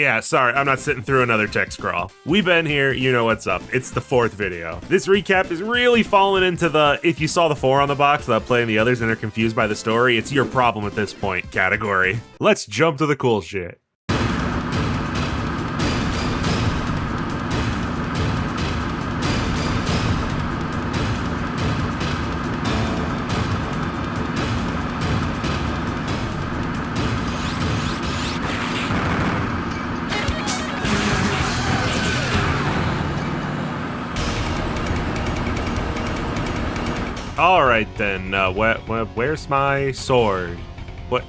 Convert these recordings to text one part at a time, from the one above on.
Yeah, sorry, I'm not sitting through another text scroll. We've been here, you know what's up. It's the 4th video. This recap is really falling into the if you saw the 4 on the box without playing the others and are confused by the story, it's your problem at this point category. Let's jump to the cool shit. Alright then, where's my sword? What?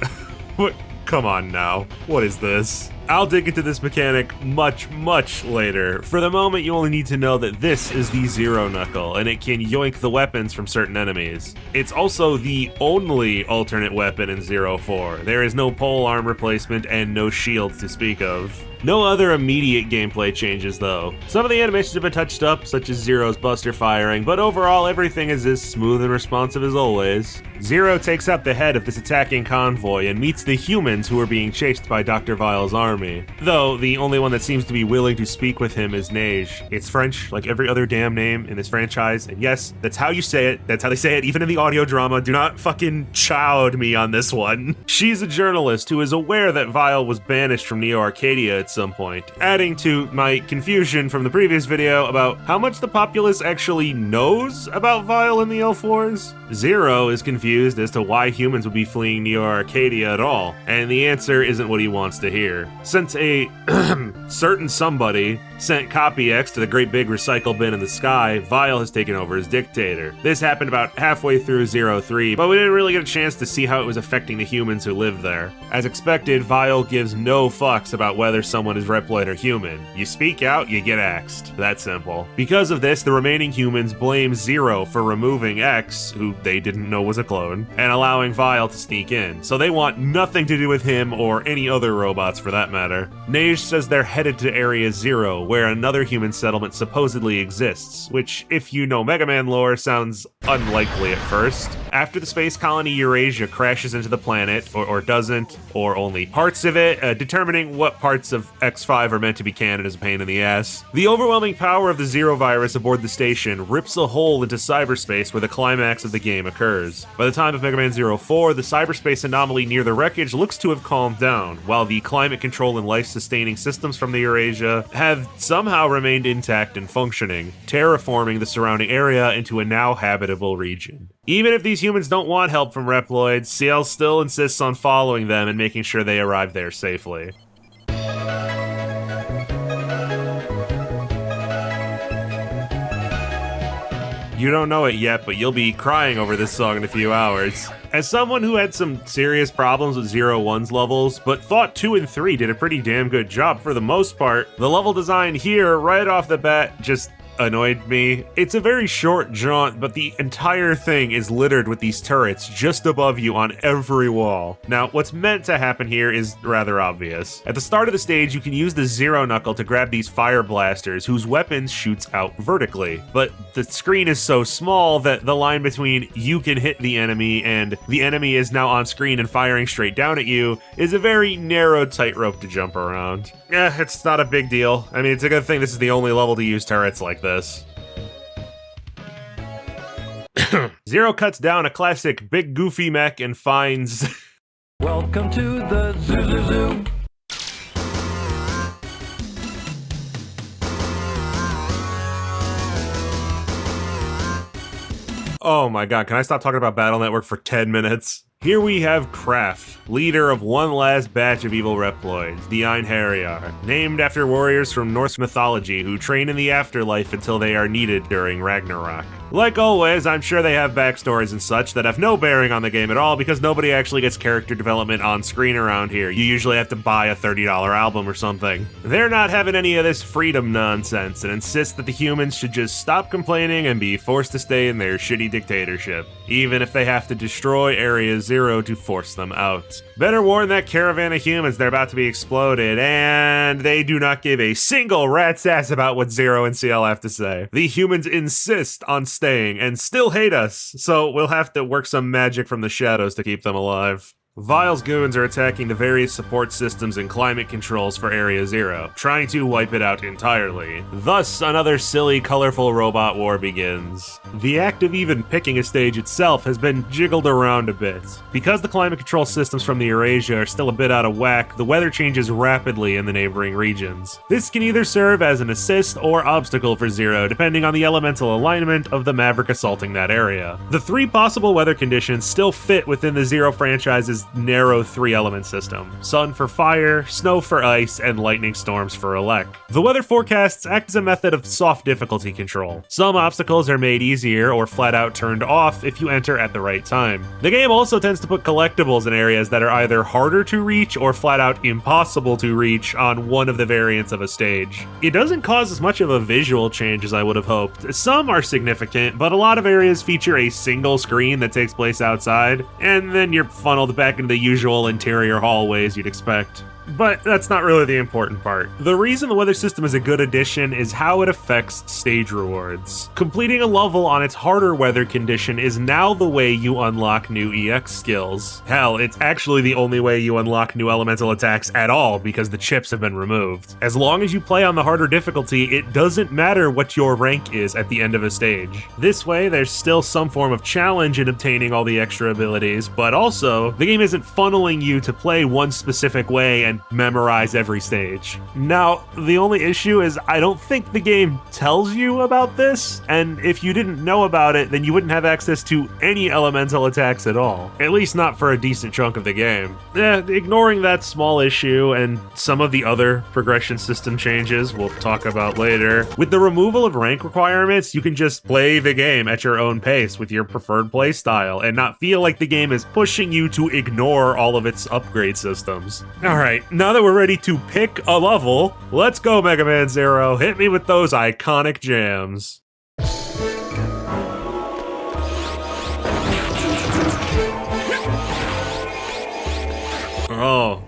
What? Come on now. What is this? I'll dig into this mechanic much later. For the moment, you only need to know that this is the Zero Knuckle, and it can yoink the weapons from certain enemies. It's also the only alternate weapon in 04. There is no pole arm replacement and no shield to speak of. No other immediate gameplay changes though. Some of the animations have been touched up, such as Zero's buster firing, but overall everything is as smooth and responsive as always. Zero takes out the head of this attacking convoy and meets the humans who are being chased by Dr. Vile's army. Though, the only one that seems to be willing to speak with him is Neige. It's French, like every other damn name in this franchise, and yes, that's how you say it, that's how they say it even in the audio drama, do not fucking chowd me on this one. She's a journalist who is aware that Vile was banished from Neo Arcadia at some point, adding to my confusion from the previous video about how much the populace actually knows about Vile and the Elf Wars. Zero is confused as to why humans would be fleeing Neo Arcadia at all, and the answer isn't what he wants to hear. Since a certain somebody sent Copy X to the great big recycle bin in the sky, Vile has taken over as dictator. This happened about halfway through 03, but we didn't really get a chance to see how it was affecting the humans who lived there. As expected, Vile gives no fucks about whether someone is Reploid or human. You speak out, you get axed. That simple. Because of this, the remaining humans blame Zero for removing X, who they didn't know was a clone, and allowing Vile to sneak in. So they want nothing to do with him or any other robots for that matter. Neige says they're headed to Area Zero, where another human settlement supposedly exists, which, if you know Mega Man lore, sounds unlikely at first. After the space colony Eurasia crashes into the planet, or doesn't, or only parts of it, determining what parts of X5 are meant to be canon is a pain in the ass. The overwhelming power of the Zero virus aboard the station rips a hole into cyberspace where the climax of the game occurs. By the time of Mega Man 04, the cyberspace anomaly near the wreckage looks to have calmed down, while the climate control and life-sustaining systems from the Eurasia have somehow remained intact and functioning, terraforming the surrounding area into a now habitable region. Even if these humans don't want help from Reploids, CL still insists on following them and making sure they arrive there safely. You don't know it yet, but you'll be crying over this song in a few hours. As someone who had some serious problems with 01's levels, but thought 2 and 3 did a pretty damn good job for the most part, the level design here, right off the bat, just annoyed me. It's a very short jaunt, but the entire thing is littered with these turrets just above you on every wall. Now, what's meant to happen here is rather obvious. At the start of the stage, you can use the Zero Knuckle to grab these fire blasters whose weapons shoots out vertically, but the screen is so small that the line between you can hit the enemy and the enemy is now on screen and firing straight down at you is a very narrow tightrope to jump around. It's not a big deal. I mean, it's a good thing this is the only level to use turrets like this. Zero cuts down a classic big goofy mech and finds... Welcome to the Zoo. Oh my god, can I stop talking about Battle Network for 10 minutes? Here we have Kraft, leader of one last batch of evil Reploids, the Einherjar, named after warriors from Norse mythology who train in the afterlife until they are needed during Ragnarok. Like always, I'm sure they have backstories and such that have no bearing on the game at all because nobody actually gets character development on screen around here. You usually have to buy a $30 album or something. They're not having any of this freedom nonsense and insist that the humans should just stop complaining and be forced to stay in their shitty dictatorship, even if they have to destroy Area Zero to force them out. Better warn that caravan of humans they're about to be exploded, and they do not give a single rat's ass about what Zero and CL have to say. The humans insist on staying and still hate us, so we'll have to work some magic from the shadows to keep them alive. Vile's goons are attacking the various support systems and climate controls for Area Zero, trying to wipe it out entirely. Thus, another silly, colorful robot war begins. The act of even picking a stage itself has been jiggled around a bit. Because the climate control systems from the Eurasia are still a bit out of whack, the weather changes rapidly in the neighboring regions. This can either serve as an assist or obstacle for Zero, depending on the elemental alignment of the maverick assaulting that area. The three possible weather conditions still fit within the Zero franchise's narrow three-element system: sun for fire, snow for ice, and lightning storms for elect. The weather forecasts act as a method of soft difficulty control. Some obstacles are made easier or flat out turned off if you enter at the right time. The game also tends to put collectibles in areas that are either harder to reach or flat out impossible to reach on one of the variants of a stage. It doesn't cause as much of a visual change as I would have hoped. Some are significant, but a lot of areas feature a single screen that takes place outside, and then you're funneled back into the usual interior hallways you'd expect. But that's not really the important part. The reason the weather system is a good addition is how it affects stage rewards. Completing a level on its harder weather condition is now the way you unlock new EX skills. Hell, it's actually the only way you unlock new elemental attacks at all because the chips have been removed. As long as you play on the harder difficulty, it doesn't matter what your rank is at the end of a stage. This way, there's still some form of challenge in obtaining all the extra abilities, but also, the game isn't funneling you to play one specific way and memorize every stage. Now, the only issue is I don't think the game tells you about this, and if you didn't know about it, then you wouldn't have access to any elemental attacks at all. At least not for a decent chunk of the game. Ignoring that small issue and some of the other progression system changes we'll talk about later, with the removal of rank requirements, you can just play the game at your own pace with your preferred playstyle and not feel like the game is pushing you to ignore all of its upgrade systems. Alright, now that we're ready to pick a level, let's go Mega Man Zero. Hit me with those iconic jams. Oh,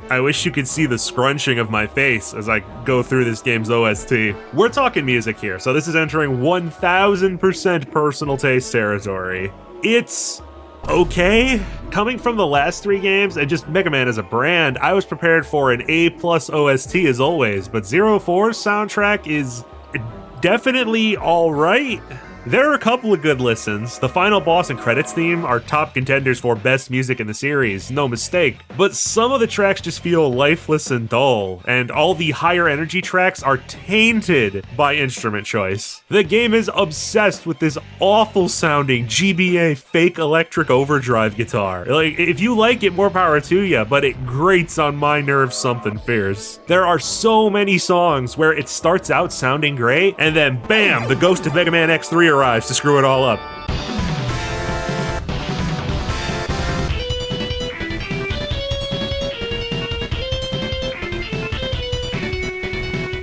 I wish you could see the scrunching of my face as I go through this game's OST. We're talking music here, so this is entering 1000% personal taste territory. It's okay. Coming from the last three games and just Mega Man as a brand, I was prepared for an A+ OST as always, but Zero 4's soundtrack is definitely alright. There are a couple of good listens. The final boss and credits theme are top contenders for best music in the series, no mistake. But some of the tracks just feel lifeless and dull, and all the higher energy tracks are tainted by instrument choice. The game is obsessed with this awful sounding GBA fake electric overdrive guitar. Like, if you like it, more power to ya, but it grates on my nerves something fierce. There are so many songs where it starts out sounding great, and then bam, the ghost of Mega Man X3 arrives to screw it all up.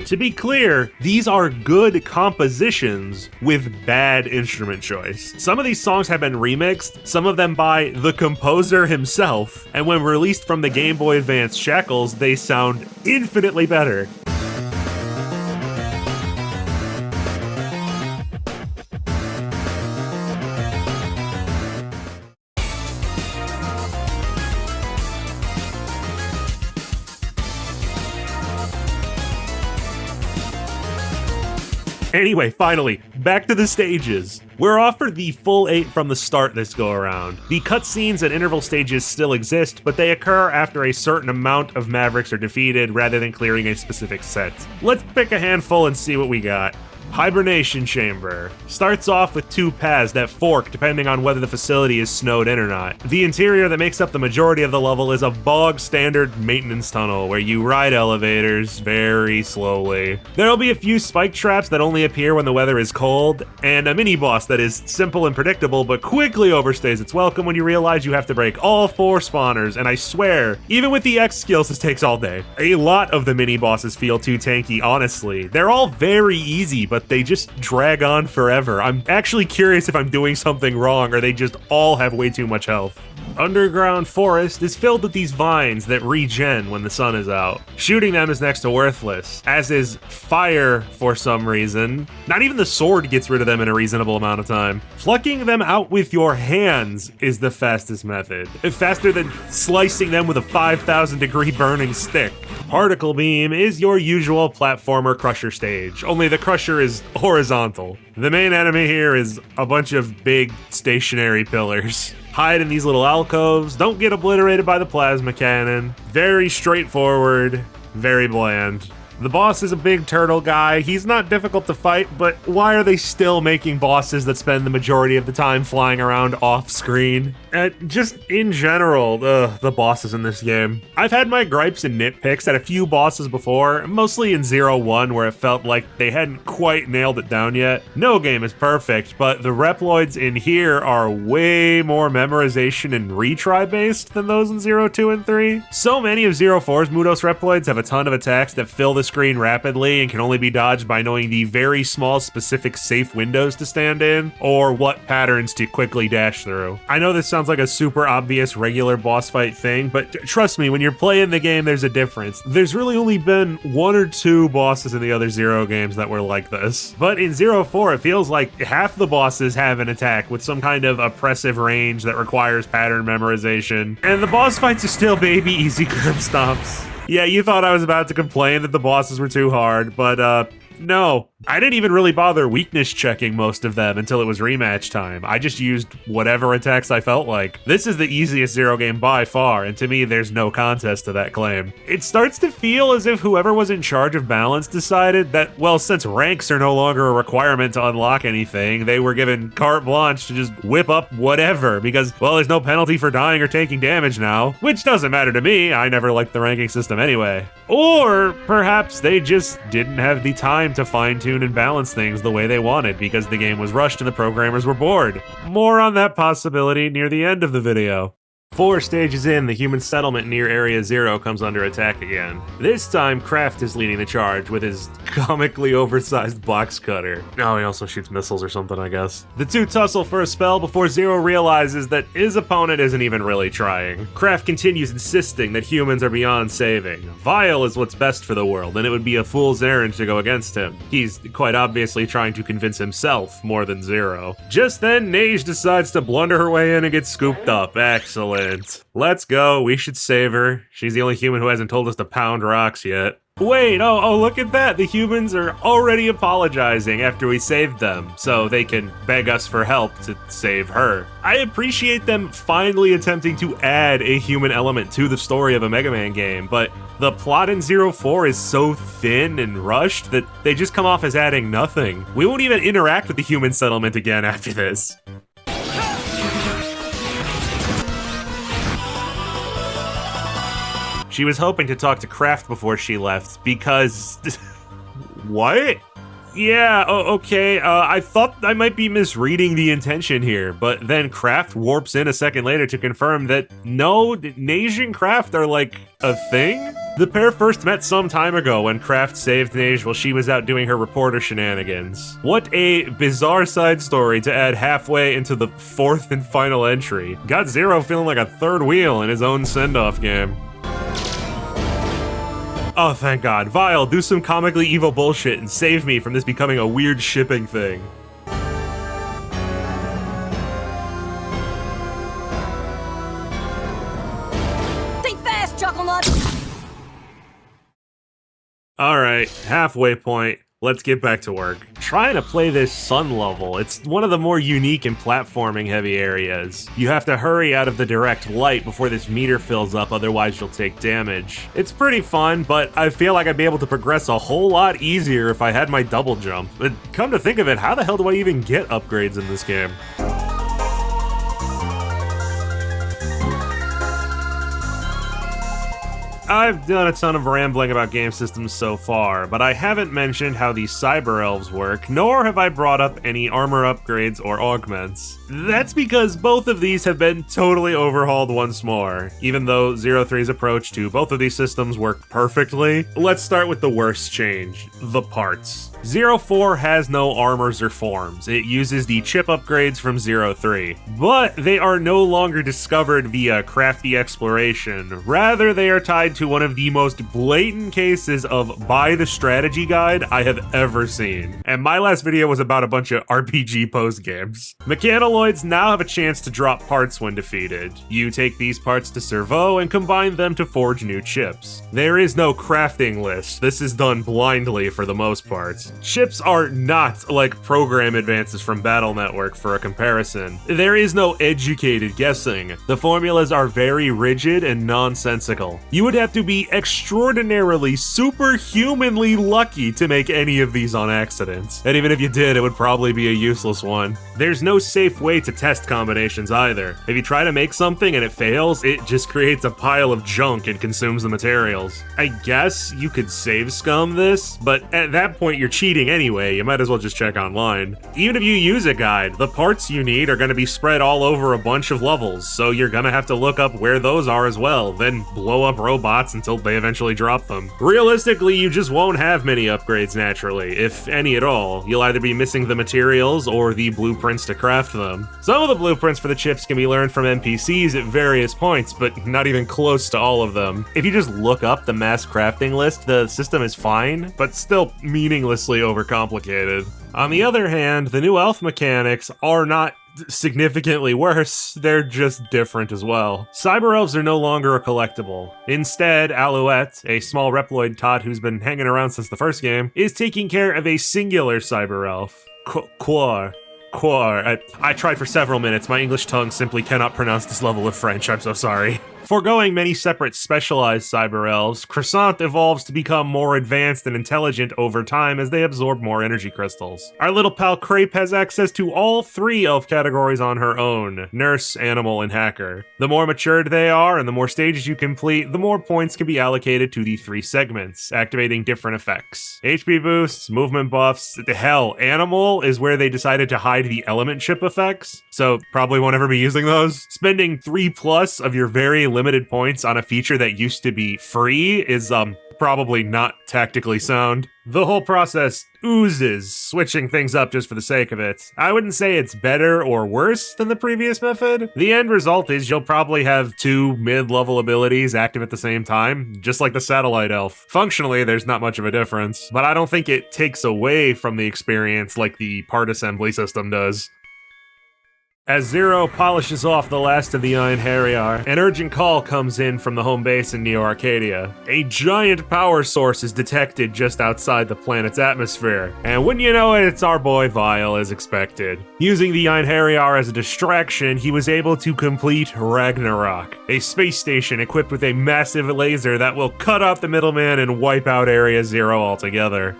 To be clear, these are good compositions with bad instrument choice. Some of these songs have been remixed, some of them by the composer himself, and when released from the Game Boy Advance shackles, they sound infinitely better. Anyway, finally, back to the stages. We're offered the full 8 from the start this go around. The cutscenes and interval stages still exist, but they occur after a certain amount of mavericks are defeated rather than clearing a specific set. Let's pick a handful and see what we got. Hibernation Chamber. Starts off with two paths that fork depending on whether the facility is snowed in or not. The interior that makes up the majority of the level is a bog standard maintenance tunnel where you ride elevators very slowly. There'll be a few spike traps that only appear when the weather is cold, and a mini boss that is simple and predictable but quickly overstays its welcome when you realize you have to break all 4 spawners, and I swear, even with the X skills this takes all day. A lot of the mini bosses feel too tanky, honestly. They're all very easy, but they just drag on forever. I'm actually curious if I'm doing something wrong or they just all have way too much health. underground forest is filled with these vines that regen when the sun is out. Shooting them is next to worthless, as is fire for some reason. Not even the sword gets rid of them in a reasonable amount of time. Plucking them out with your hands is the fastest method, faster than slicing them with a 5,000 degree burning stick. Particle beam is your usual platformer crusher stage, only the crusher is horizontal. The main enemy here is a bunch of big stationary pillars. Hide in these little alcoves, don't get obliterated by the plasma cannon. Very straightforward, very bland. The boss is a big turtle guy. He's not difficult to fight, but why are they still making bosses that spend the majority of the time flying around off screen? Just in general, the bosses in this game. I've had my gripes and nitpicks at a few bosses before, mostly in 0-1 where it felt like they hadn't quite nailed it down yet. No game is perfect, but the Reploids in here are way more memorization and retry based than those in 0-2 and 3. So many of 0-4's Mudos Reploids have a ton of attacks that fill the screen rapidly and can only be dodged by knowing the very small specific safe windows to stand in, or what patterns to quickly dash through. I know this sounds like a super obvious regular boss fight thing, but trust me, when you're playing the game, there's a difference. There's really only been 1 or 2 bosses in the other 0 games that were like this. But in 0-4, it feels like half the bosses have an attack with some kind of oppressive range that requires pattern memorization, and the boss fights are still baby easy curb stomps. Yeah, you thought I was about to complain that the bosses were too hard, but no. I didn't even really bother weakness checking most of them until it was rematch time. I just used whatever attacks I felt like. This is the easiest 0 game by far, and to me there's no contest to that claim. It starts to feel as if whoever was in charge of balance decided that, well, since ranks are no longer a requirement to unlock anything, they were given carte blanche to just whip up whatever, because, well, there's no penalty for dying or taking damage now, which doesn't matter to me. I never liked the ranking system anyway. Or perhaps they just didn't have the time to fine-tune and balance things the way they wanted because the game was rushed and the programmers were bored. More on that possibility near the end of the video. 4 stages in, the human settlement near Area 0 comes under attack again. This time, Kraft is leading the charge with his comically oversized box cutter. Oh, he also shoots missiles or something, I guess. The two tussle for a spell before Zero realizes that his opponent isn't even really trying. Kraft continues insisting that humans are beyond saving. Vile is what's best for the world, and it would be a fool's errand to go against him. He's quite obviously trying to convince himself more than Zero. Just then, Neige decides to blunder her way in and get scooped up. Excellent. Let's go, we should save her. She's the only human who hasn't told us to pound rocks yet. Wait, oh, look at that. The humans are already apologizing after we saved them, so they can beg us for help to save her. I appreciate them finally attempting to add a human element to the story of a Mega Man game, but the plot in 0-4 is so thin and rushed that they just come off as adding nothing. We won't even interact with the human settlement again after this. She was hoping to talk to Kraft before she left because... What? Yeah, okay, I thought I might be misreading the intention here, but then Kraft warps in a second later to confirm that no, Neige and Kraft are like a thing? The pair first met some time ago when Kraft saved Neige while she was out doing her reporter shenanigans. What a bizarre side story to add halfway into the 4th and final entry. Got Zero feeling like a third wheel in his own send-off game. Oh, thank God. Vile, do some comically evil bullshit and save me from this becoming a weird shipping thing. Think fast, Chucklenut! Alright, halfway point. Let's get back to work. Trying to play this sun level, it's one of the more unique and platforming heavy areas. You have to hurry out of the direct light before this meter fills up, otherwise you'll take damage. It's pretty fun, but I feel like I'd be able to progress a whole lot easier if I had my double jump. But come to think of it, how the hell do I even get upgrades in this game? I've done a ton of rambling about game systems so far, but I haven't mentioned how the cyber elves work, nor have I brought up any armor upgrades or augments. That's because both of these have been totally overhauled once more, even though 03's approach to both of these systems worked perfectly. Let's start with the worst change, the parts. 04 has no armors or forms. It uses the chip upgrades from 03, but they are no longer discovered via crafty exploration. Rather, they are tied to one of the most blatant cases of buy the strategy guide I have ever seen. And my last video was about a bunch of RPG post games. Mechanaloids now have a chance to drop parts when defeated. You take these parts to Servo and combine them to forge new chips. There is no crafting list. This is done blindly for the most part. Chips are not like program advances from Battle Network for a comparison. There is no educated guessing. The formulas are very rigid and nonsensical. You would have to be extraordinarily, superhumanly lucky to make any of these on accident. And even if you did, it would probably be a useless one. There's no safe way to test combinations either. If you try to make something and it fails, it just creates a pile of junk and consumes the materials. I guess you could save scum this, but at that point you're cheating anyway, you might as well just check online. Even if you use a guide, the parts you need are going to be spread all over a bunch of levels, so you're gonna have to look up where those are as well, then blow up robots until they eventually drop them. Realistically, you just won't have many upgrades naturally, if any at all. You'll either be missing the materials or the blueprints to craft them. Some of the blueprints for the chips can be learned from NPCs at various points, but not even close to all of them. If you just look up the mass crafting list, the system is fine, but still meaninglessly overcomplicated. On the other hand, the new elf mechanics are not significantly worse, they're just different as well. Cyber elves are no longer a collectible. Instead, Alouette, a small Reploid tot who's been hanging around since the first game, is taking care of a singular cyber elf, Quar. I tried for several minutes. My English tongue simply cannot pronounce this level of French. I'm so sorry. Foregoing many separate specialized cyber elves, Croissant evolves to become more advanced and intelligent over time as they absorb more energy crystals. Our little pal Crepe has access to all three elf categories on her own: nurse, animal, and hacker. The more matured they are and the more stages you complete, the more points can be allocated to the three segments, activating different effects. HP boosts, movement buffs, hell, animal is where they decided to hide the element chip effects, so probably won't ever be using those. Spending 3+ of your very limited points on a feature that used to be free is probably not tactically sound. The whole process oozes switching things up just for the sake of it. I wouldn't say it's better or worse than the previous method. The end result is you'll probably have two mid-level abilities active at the same time, just like the satellite elf. Functionally, there's not much of a difference, but I don't think it takes away from the experience like the part assembly system does. As Zero polishes off the last of the Einherjar, an urgent call comes in from the home base in Neo Arcadia. A giant power source is detected just outside the planet's atmosphere, and wouldn't you know it, it's our boy Vile as expected. Using the Einherjar as a distraction, he was able to complete Ragnarok, a space station equipped with a massive laser that will cut out the middleman and wipe out Area Zero altogether.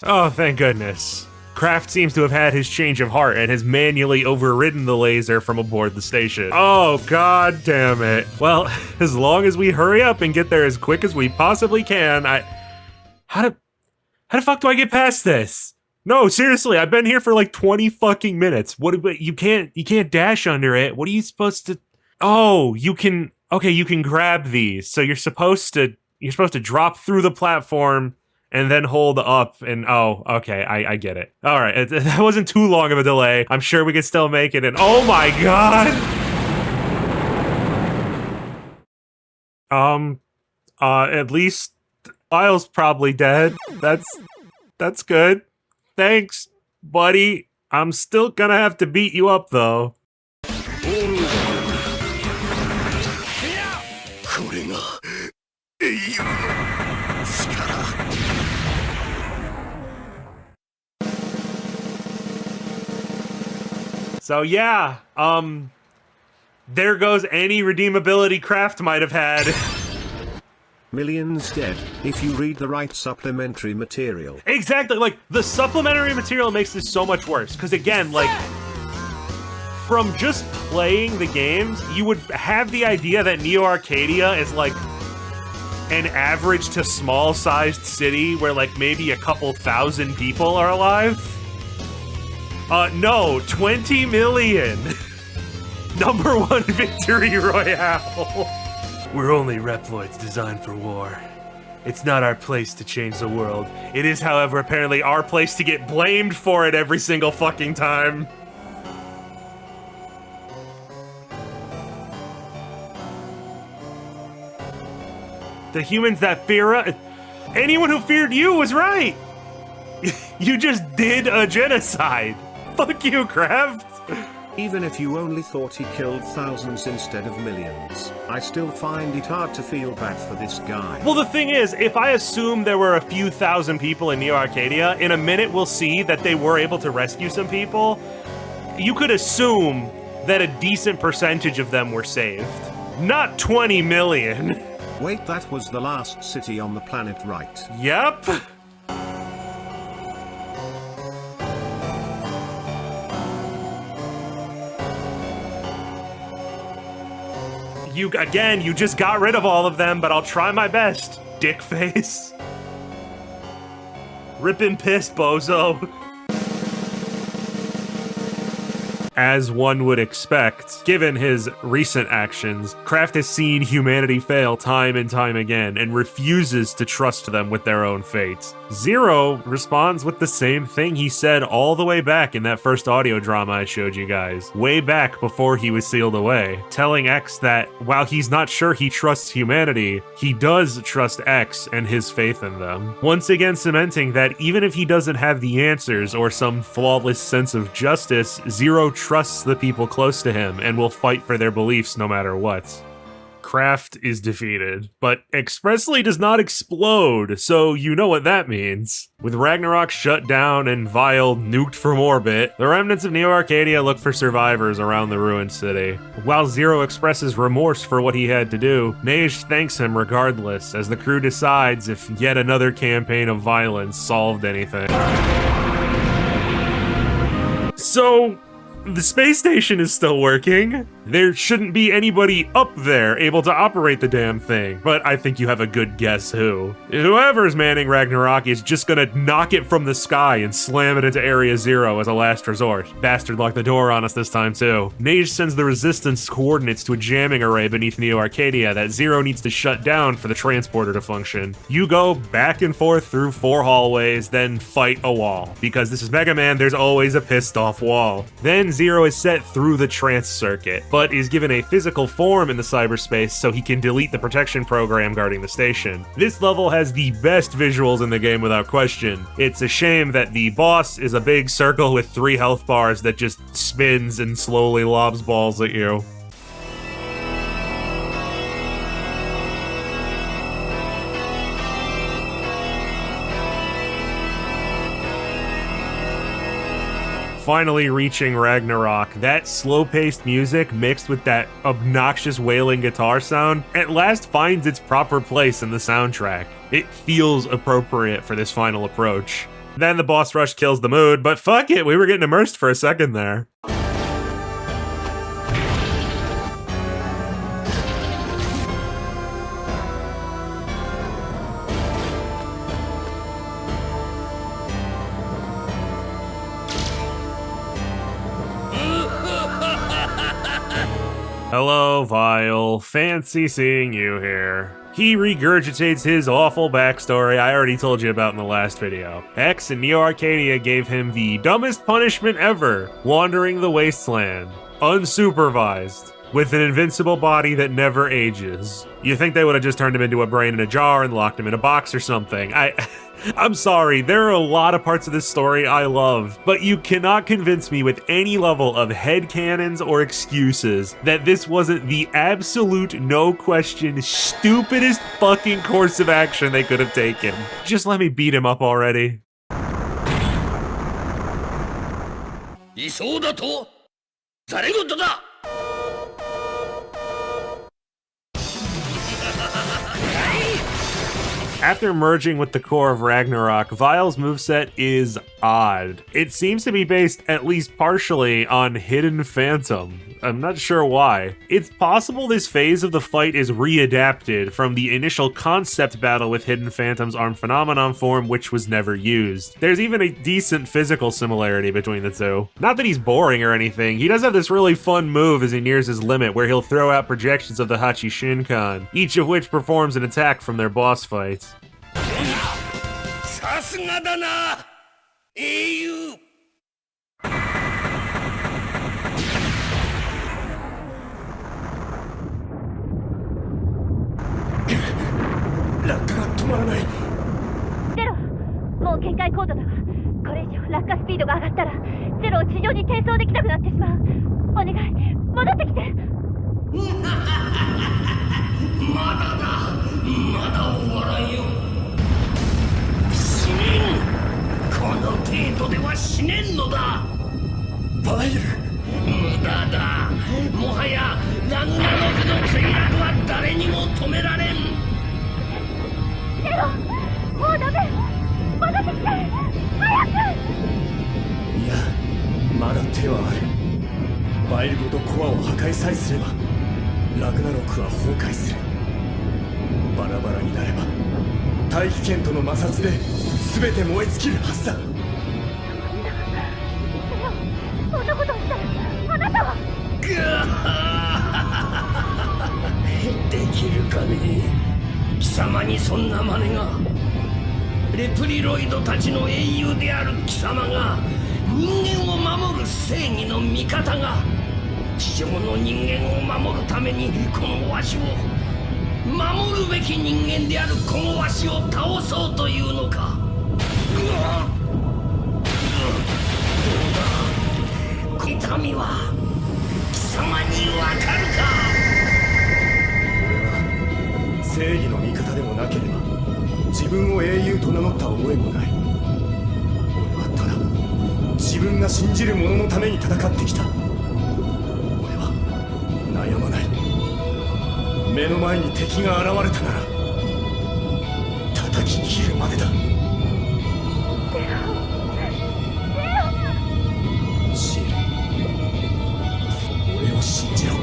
Oh, thank goodness. Kraft seems to have had his change of heart and has manually overridden the laser from aboard the station. Oh, god damn it. Well, as long as we hurry up and get there as quick as we possibly can, How the fuck do I get past this? No, seriously, I've been here for like 20 fucking minutes. You can't dash under it. What are you supposed to... Oh, you can grab these. So you're supposed to drop through the platform and then hold up, and oh, okay, I get it. All right, that wasn't too long of a delay. I'm sure we can still make it, and oh my god! At least Lyle's probably dead. That's good. Thanks, buddy. I'm still gonna have to beat you up, though. So yeah, there goes any redeemability Kraft might have had. millions dead, if you read the right supplementary material. Exactly, like, the supplementary material makes this so much worse, because again, like, from just playing the games, you would have the idea that Neo Arcadia is, like, an average to small-sized city where, like, maybe a couple thousand people are alive. No, 20 million. Number one victory royale. We're only Reploids designed for war. It's not our place to change the world. It is, however, apparently our place to get blamed for it every single fucking time. The humans that fear anyone who feared you was right. You just did a genocide. Fuck you, Kraft. Even if you only thought he killed thousands instead of millions, I still find it hard to feel bad for this guy. Well, the thing is, if I assume there were a few thousand people in Neo Arcadia, in a minute we'll see that they were able to rescue some people. You could assume that a decent percentage of them were saved. Not 20 million. Wait, that was the last city on the planet, right? Yep. You just got rid of all of them, but I'll try my best, dickface. Rippin' piss, bozo. As one would expect, given his recent actions, Kraft has seen humanity fail time and time again and refuses to trust them with their own fate. Zero responds with the same thing he said all the way back in that first audio drama I showed you guys, way back before he was sealed away, telling X that while he's not sure he trusts humanity, he does trust X and his faith in them. Once again cementing that even if he doesn't have the answers or some flawless sense of justice, Zero trusts the people close to him and will fight for their beliefs no matter what. Kraft is defeated, but expressly does not explode, so you know what that means. With Ragnarok shut down and Vile nuked from orbit, the remnants of Neo Arcadia look for survivors around the ruined city. While Zero expresses remorse for what he had to do, Neige thanks him regardless, as the crew decides if yet another campaign of violence solved anything. So, the space station is still working. There shouldn't be anybody up there able to operate the damn thing, but I think you have a good guess who. Whoever's manning Ragnarok is just gonna knock it from the sky and slam it into Area Zero as a last resort. Bastard locked the door on us this time too. Neige sends the Resistance coordinates to a jamming array beneath Neo Arcadia that Zero needs to shut down for the transporter to function. You go back and forth through 4 hallways, then fight a wall. Because this is Mega Man, there's always a pissed off wall. Then Zero is set through the trance circuit, but is given a physical form in the cyberspace so he can delete the protection program guarding the station. This level has the best visuals in the game without question. It's a shame that the boss is a big circle with 3 health bars that just spins and slowly lobs balls at you. Finally reaching Ragnarok, that slow-paced music mixed with that obnoxious wailing guitar sound at last finds its proper place in the soundtrack. It feels appropriate for this final approach. Then the boss rush kills the mood, but fuck it, we were getting immersed for a second there. Hello, Vile. Fancy seeing you here. He regurgitates his awful backstory I already told you about in the last video. X and Neo Arcadia gave him the dumbest punishment ever, wandering the wasteland, unsupervised, with an invincible body that never ages. You think they would have just turned him into a brain in a jar and locked him in a box or something. I'm sorry, there are a lot of parts of this story I love, but you cannot convince me with any level of headcanons or excuses that this wasn't the absolute, no question, stupidest fucking course of action they could have taken. Just let me beat him up already. いそうだとざれ言だ Got After merging with the core of Ragnarok, Vile's moveset is odd. It seems to be based at least partially on Hidden Phantom. I'm not sure why. It's possible this phase of the fight is readapted from the initial concept battle with Hidden Phantom's Armed Phenomenon form, which was never used. There's even a decent physical similarity between the two. Not that he's boring or anything, he does have this really fun move as he nears his limit where he'll throw out projections of the Hachi Shinkan, each of which performs an attack from their boss fights. さすがだな英雄 落下が止まらないゼロもう限界高度だわこれ以上落下スピードが上がったらゼロを地上に転送できなくなってしまうお願い戻ってきてまだだまだ終わらんよ死ねんこの程度では死ねんのだバイル無駄だもはやランナロクの墜落は誰にも止められんゼロもうダメ戻ってきて早くいやまだ手はあるバイルごとコアを破壊さえすればラグナロクは崩壊するバラバラになれば大気圏との摩擦で全て燃え尽きるはずだそんなことをしたらあなたはできるかね貴様にそんな真似がレプリロイドたちの英雄である貴様が人間を守る正義の味方が地上の人間を守るためにこのわしを守るべき人間であるこのわしを倒そうというのか痛みは貴様にわかるか俺は正義の味方でもなければ自分を英雄と名乗った覚えもない俺はただ自分が信じる者のために戦ってきた俺は悩まない目の前に敵が現れたなら叩き切るまでだシール俺を信じろ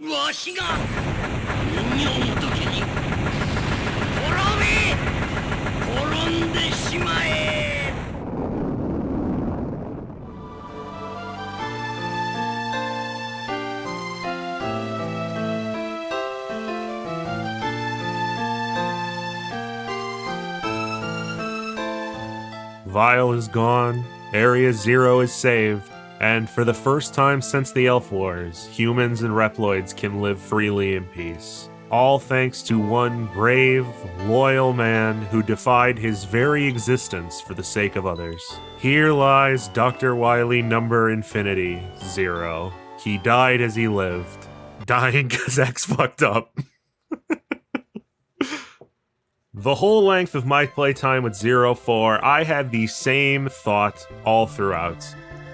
わしが人形の時に滅べ滅んでしまえVile is gone, Area Zero is saved, and for the first time since the Elf Wars, humans and Reploids can live freely in peace. All thanks to one brave, loyal man who defied his very existence for the sake of others. Here lies Dr. Wily number infinity, 0. He died as he lived. Dying because X fucked up. The whole length of my playtime with 04, I had the same thought all throughout.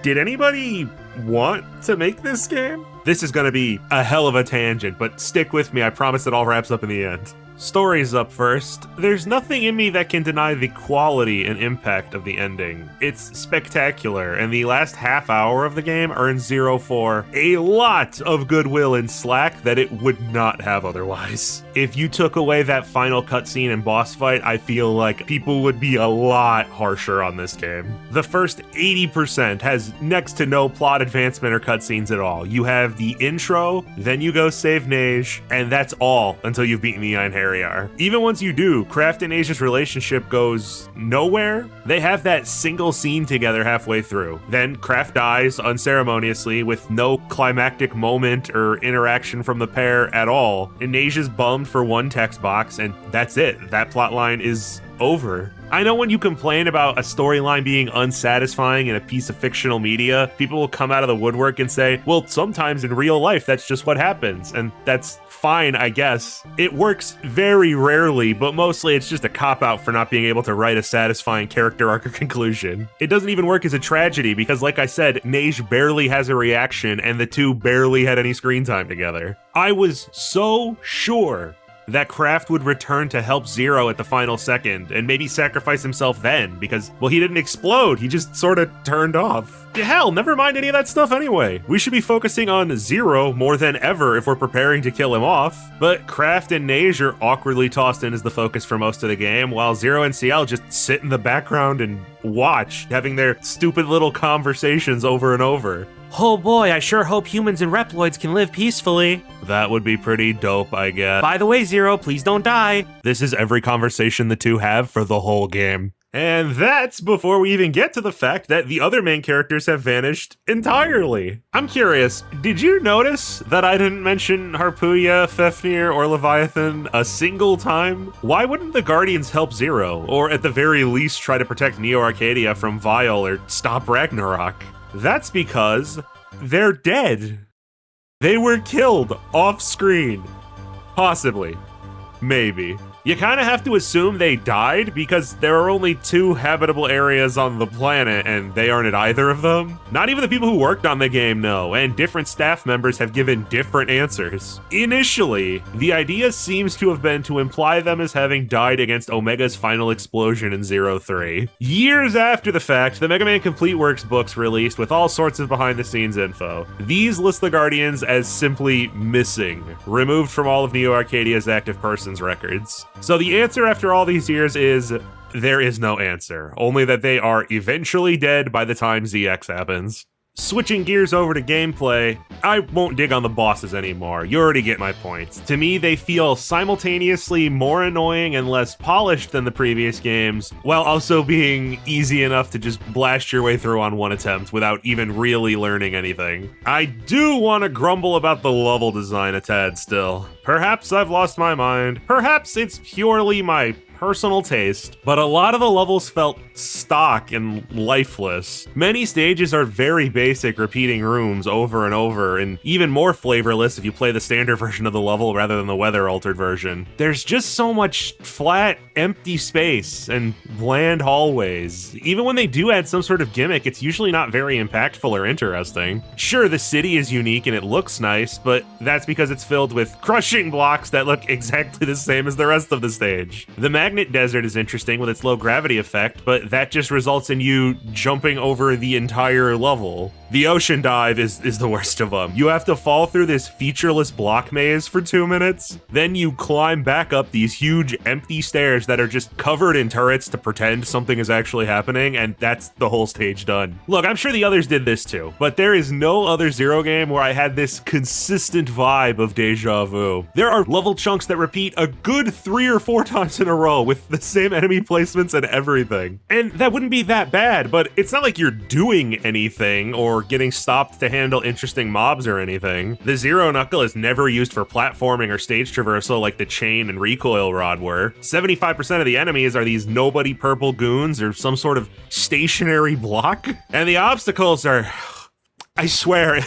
Did anybody want to make this game? This is gonna be a hell of a tangent, but stick with me, I promise it all wraps up in the end. Story's up first. There's nothing in me that can deny the quality and impact of the ending. It's spectacular, and the last half hour of the game earns 04 a lot of goodwill and slack that it would not have otherwise. If you took away that final cutscene and boss fight, I feel like people would be a lot harsher on this game. The first 80% has next to no plot advancement or cutscenes at all. You have the intro, then you go save Neige, and that's all until you've beaten the Iron Heritage. necessary are. Even once you do, Kraft and Neige's relationship goes nowhere. They have that single scene together halfway through. Then Kraft dies unceremoniously with no climactic moment or interaction from the pair at all. And Neige is bummed for one text box, and that's it. That plotline is over. I know when you complain about a storyline being unsatisfying in a piece of fictional media, people will come out of the woodwork and say, well, sometimes in real life, that's just what happens. And that's fine, I guess. It works very rarely, but mostly it's just a cop-out for not being able to write a satisfying character arc or conclusion. It doesn't even work as a tragedy because, like I said, Neige barely has a reaction and the two barely had any screen time together. I was so sure that Kraft would return to help Zero at the final second, and maybe sacrifice himself then, because, well, he didn't explode, he just sort of turned off. Hell, never mind any of that stuff anyway. We should be focusing on Zero more than ever if we're preparing to kill him off. But Kraft and Neige are awkwardly tossed in as the focus for most of the game, while Zero and CL just sit in the background and watch, having their stupid little conversations over and over. Oh boy, I sure hope humans and Reploids can live peacefully. That would be pretty dope, I guess. By the way, Zero, please don't die. This is every conversation the two have for the whole game. And that's before we even get to the fact that the other main characters have vanished entirely. I'm curious, did you notice that I didn't mention Harpuya, Fafnir, or Leviathan a single time? Why wouldn't the Guardians help Zero, or at the very least try to protect Neo Arcadia from Vile or stop Ragnarok? That's because they're dead. They were killed off screen. Possibly. Maybe. You kind of have to assume they died because there are only 2 habitable areas on the planet and they aren't at either of them. Not even the people who worked on the game know, and different staff members have given different answers. Initially, the idea seems to have been to imply them as having died against Omega's final explosion in 03. Years after the fact, the Mega Man Complete Works books released with all sorts of behind-the-scenes info. These list the Guardians as simply missing, removed from all of Neo Arcadia's active persons records. So the answer after all these years is, there is no answer, only that they are eventually dead by the time ZX happens. Switching gears over to gameplay, I won't dig on the bosses anymore, you already get my point. To me, they feel simultaneously more annoying and less polished than the previous games, while also being easy enough to just blast your way through on one attempt without even really learning anything. I do want to grumble about the level design a tad still. Perhaps I've lost my mind, perhaps it's purely my personal taste, but a lot of the levels felt stock and lifeless. Many stages are very basic, repeating rooms over and over, and even more flavorless if you play the standard version of the level rather than the weather-altered version. There's just so much flat, empty space and bland hallways. Even when they do add some sort of gimmick, it's usually not very impactful or interesting. Sure, the city is unique and it looks nice, but that's because it's filled with crushing blocks that look exactly the same as the rest of the stage. The Magnet Desert is interesting with its low gravity effect, but that just results in you jumping over the entire level. The Ocean Dive is the worst of them. You have to fall through this featureless block maze for 2 minutes, then you climb back up these huge empty stairs that are just covered in turrets to pretend something is actually happening, and that's the whole stage done. Look, I'm sure the others did this too, but there is no other Zero game where I had this consistent vibe of deja vu. There are level chunks that repeat a good 3 or 4 times in a row with the same enemy placements and everything. And that wouldn't be that bad, but it's not like you're doing anything or getting stopped to handle interesting mobs or anything. The Zero Knuckle is never used for platforming or stage traversal like the chain and recoil rod were. 75% of the enemies are these nobody purple goons or some sort of stationary block. And the obstacles are, I swear,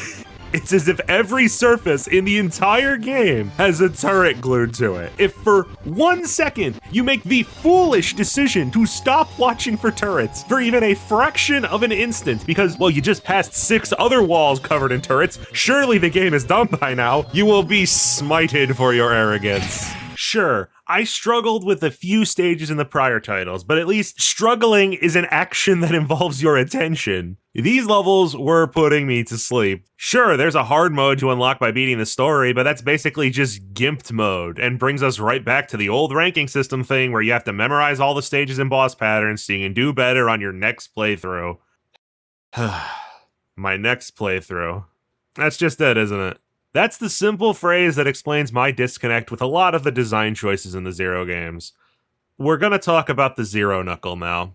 it's as if every surface in the entire game has a turret glued to it. If for 1 second you make the foolish decision to stop watching for turrets for even a fraction of an instant because, well, you just passed 6 other walls covered in turrets, surely the game is done by now, you will be smited for your arrogance. Sure, I struggled with a few stages in the prior titles, but at least struggling is an action that involves your attention. These levels were putting me to sleep. Sure, there's a hard mode to unlock by beating the story, but that's basically just gimped mode, and brings us right back to the old ranking system thing where you have to memorize all the stages and boss patterns so you can do better on your next playthrough. My next playthrough. That's just it, isn't it? That's the simple phrase that explains my disconnect with a lot of the design choices in the Zero games. We're gonna talk about the Zero Knuckle now.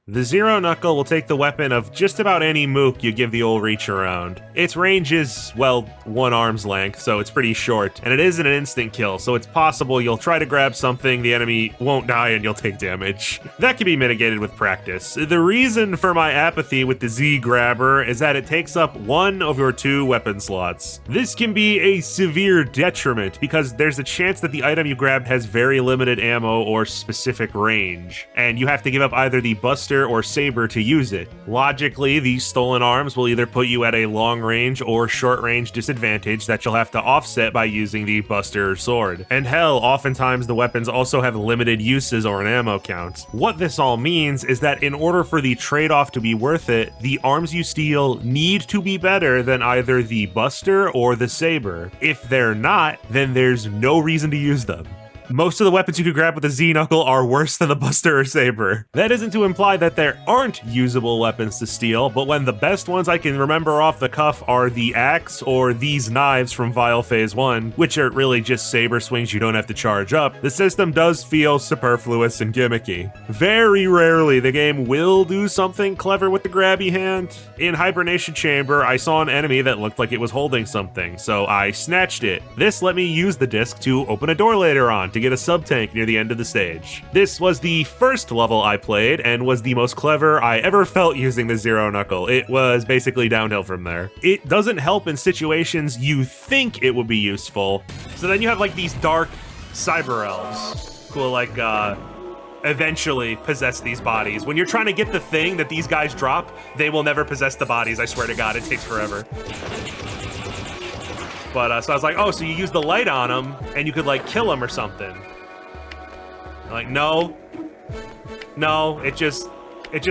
The Zero Knuckle will take the weapon of just about any mook you give the old reach around. Its range is, well, 1 arm's length, so it's pretty short, and it isn't an instant kill, so it's possible you'll try to grab something, the enemy won't die, and you'll take damage. That can be mitigated with practice. The reason for my apathy with the Z Grabber is that it takes up 1 of your 2 weapon slots. This can be a severe detriment, because there's a chance that the item you grabbed has very limited ammo or specific range, and you have to give up either the Buster or Saber to use it. Logically, these stolen arms will either put you at a long range or short range disadvantage that you'll have to offset by using the Buster or Sword. And hell, oftentimes the weapons also have limited uses or an ammo count. What this all means is that in order for the trade-off to be worth it, the arms you steal need to be better than either the Buster or the Saber. If they're not, then there's no reason to use them. Most of the weapons you could grab with the Z-Knuckle are worse than the Buster or Saber. That isn't to imply that there aren't usable weapons to steal, but when the best ones I can remember off the cuff are the axe or these knives from Vial Phase 1, which are really just saber swings you don't have to charge up, the system does feel superfluous and gimmicky. Very rarely the game will do something clever with the grabby hand. In Hibernation Chamber, I saw an enemy that looked like it was holding something, so I snatched it. This let me use the disc to open a door later on, to get a sub-tank near the end of the stage. This was the first level I played, and was the most clever I ever felt using the Zero Knuckle. It was basically downhill from there. It doesn't help in situations you think it would be useful. So then you have like these dark cyber elves who will like eventually possess these bodies. When you're trying to get the thing that these guys drop, they will never possess the bodies, I swear to God, it takes forever. But, so I was like, oh, so you use the light on them, and you could, like, kill them or something. I'm like, no. No, it just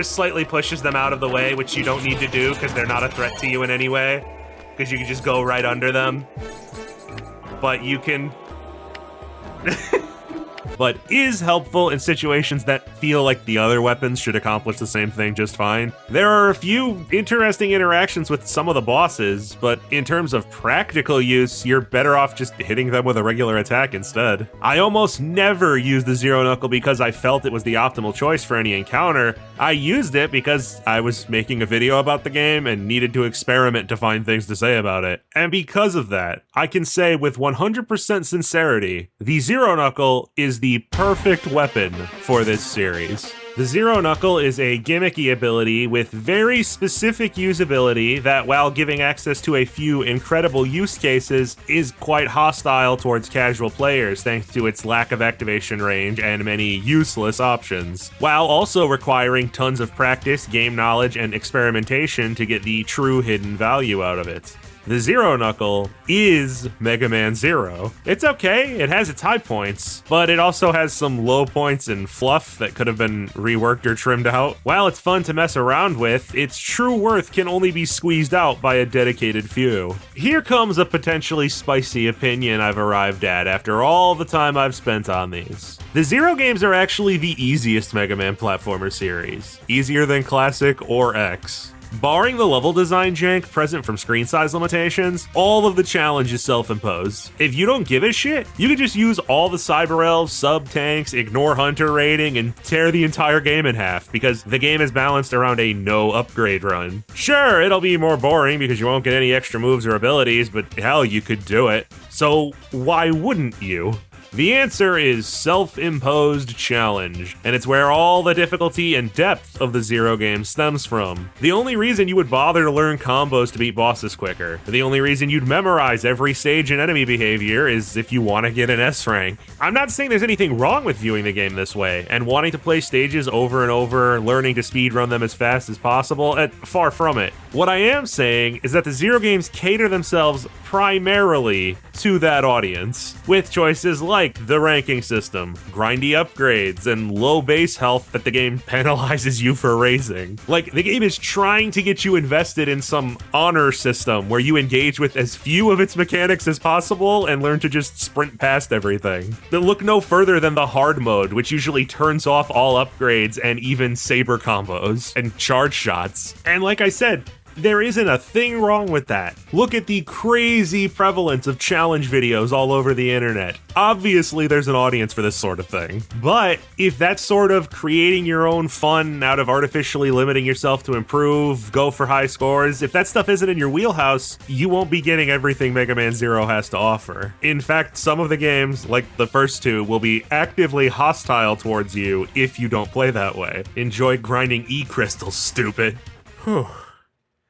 slightly pushes them out of the way, which you don't need to do, because they're not a threat to you in any way. Because you can just go right under them. But you can... but is helpful in situations that feel like the other weapons should accomplish the same thing just fine. There are a few interesting interactions with some of the bosses, but in terms of practical use, you're better off just hitting them with a regular attack instead. I almost never use the Zero Knuckle because I felt it was the optimal choice for any encounter. I used it because I was making a video about the game and needed to experiment to find things to say about it. And because of that, I can say with 100% sincerity, the Zero Knuckle is the perfect weapon for this series. The Zero Knuckle is a gimmicky ability with very specific usability that, while giving access to a few incredible use cases, is quite hostile towards casual players thanks to its lack of activation range and many useless options, while also requiring tons of practice, game knowledge, and experimentation to get the true hidden value out of it. The Zero Knuckle is Mega Man Zero. It's okay, it has its high points, but it also has some low points and fluff that could have been reworked or trimmed out. While it's fun to mess around with, its true worth can only be squeezed out by a dedicated few. Here comes a potentially spicy opinion I've arrived at after all the time I've spent on these. The Zero games are actually the easiest Mega Man platformer series, easier than Classic or X. Barring the level design jank present from screen size limitations, all of the challenge is self-imposed. If you don't give a shit, you can just use all the Cyber Elves, sub-tanks, ignore Hunter rating, and tear the entire game in half, because the game is balanced around a no upgrade run. Sure, it'll be more boring because you won't get any extra moves or abilities, but hell, you could do it. So why wouldn't you? The answer is self-imposed challenge, and it's where all the difficulty and depth of the Zero game stems from. The only reason you would bother to learn combos to beat bosses quicker, the only reason you'd memorize every stage and enemy behavior is if you want to get an S rank. I'm not saying there's anything wrong with viewing the game this way, and wanting to play stages over and over, learning to speedrun them as fast as possible, far from it. What I am saying is that the Zero games cater themselves primarily to that audience, with choices like the ranking system, grindy upgrades, and low base health that the game penalizes you for raising. Like, the game is trying to get you invested in some honor system where you engage with as few of its mechanics as possible and learn to just sprint past everything. But look no further than the hard mode, which usually turns off all upgrades and even saber combos and charge shots. And like I said, There isn't a thing wrong with that. Look at the crazy prevalence of challenge videos all over the internet. Obviously, there's an audience for this sort of thing. But if that's sort of creating your own fun out of artificially limiting yourself to improve, go for high scores, if that stuff isn't in your wheelhouse, you won't be getting everything Mega Man Zero has to offer. In fact, some of the games, like the first two, will be actively hostile towards you if you don't play that way. Enjoy grinding E-crystals, stupid. Whew.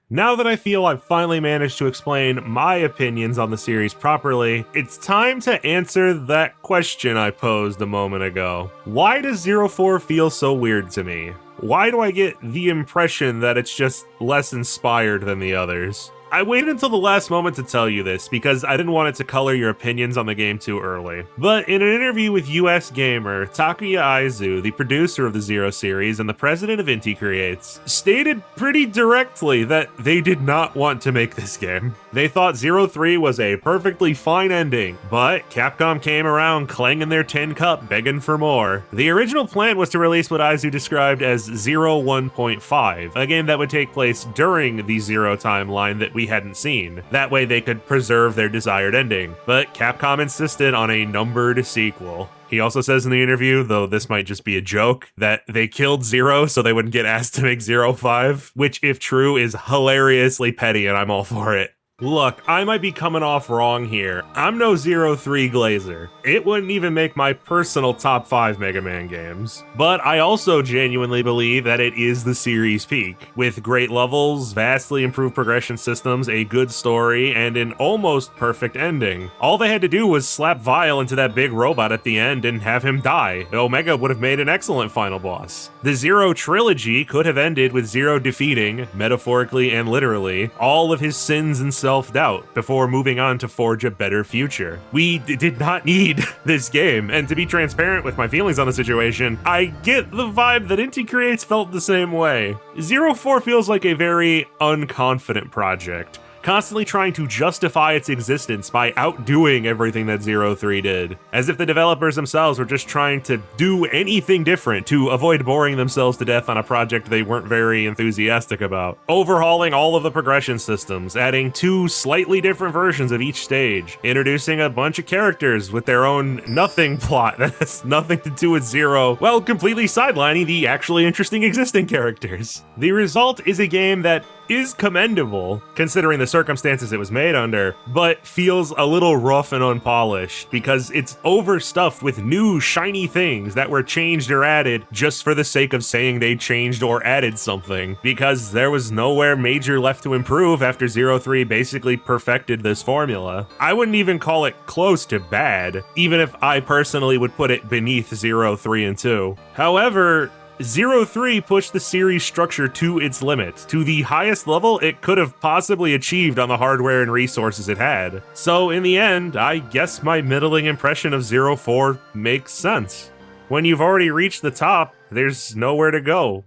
Now that I feel I've finally managed to explain my opinions on the series properly, it's time to answer that question I posed a moment ago. Why does 04 feel so weird to me? Why do I get the impression that it's just less inspired than the others? I waited until the last moment to tell you this because I didn't want it to color your opinions on the game too early. But in an interview with US Gamer, Takuya Aizu, the producer of the Zero series and the president of Inti Creates, stated pretty directly that they did not want to make this game. They thought 03 was a perfectly fine ending, but Capcom came around clanging their tin cup begging for more. The original plan was to release what Aizu described as 01.5, a game that would take place during the Zero timeline that we hadn't seen. That way they could preserve their desired ending. But Capcom insisted on a numbered sequel. He also says in the interview, though this might just be a joke, that they killed Zero so they wouldn't get asked to make 05, which if true is hilariously petty and I'm all for it. Look, I might be coming off wrong here. I'm no 03 glazer. It wouldn't even make my personal top 5 Mega Man games. But I also genuinely believe that it is the series' peak, with great levels, vastly improved progression systems, a good story, and an almost perfect ending. All they had to do was slap Vile into that big robot at the end and have him die. Omega would have made an excellent final boss. The Zero trilogy could have ended with Zero defeating, metaphorically and literally, all of his sins and self-doubt before moving on to forge a better future. We did not need this game, and to be transparent with my feelings on the situation, I get the vibe that Inti Creates felt the same way. 04 feels like a very unconfident project, constantly trying to justify its existence by outdoing everything that 03 did, as if the developers themselves were just trying to do anything different to avoid boring themselves to death on a project they weren't very enthusiastic about. Overhauling all of the progression systems, adding 2 slightly different versions of each stage, introducing a bunch of characters with their own nothing plot that has nothing to do with Zero, while completely sidelining the actually interesting existing characters. The result is a game that is commendable, considering the circumstances it was made under, but feels a little rough and unpolished because it's overstuffed with new shiny things that were changed or added just for the sake of saying they changed or added something, because there was nowhere major left to improve after 03 basically perfected this formula. I wouldn't even call it close to bad, even if I personally would put it beneath 03 and 2. However, 03 pushed the series structure to its limit, to the highest level it could have possibly achieved on the hardware and resources it had. So in the end, I guess my middling impression of 04 makes sense. When you've already reached the top, there's nowhere to go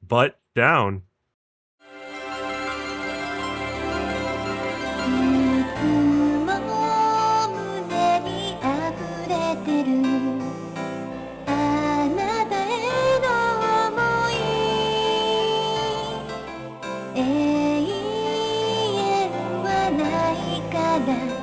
but down. That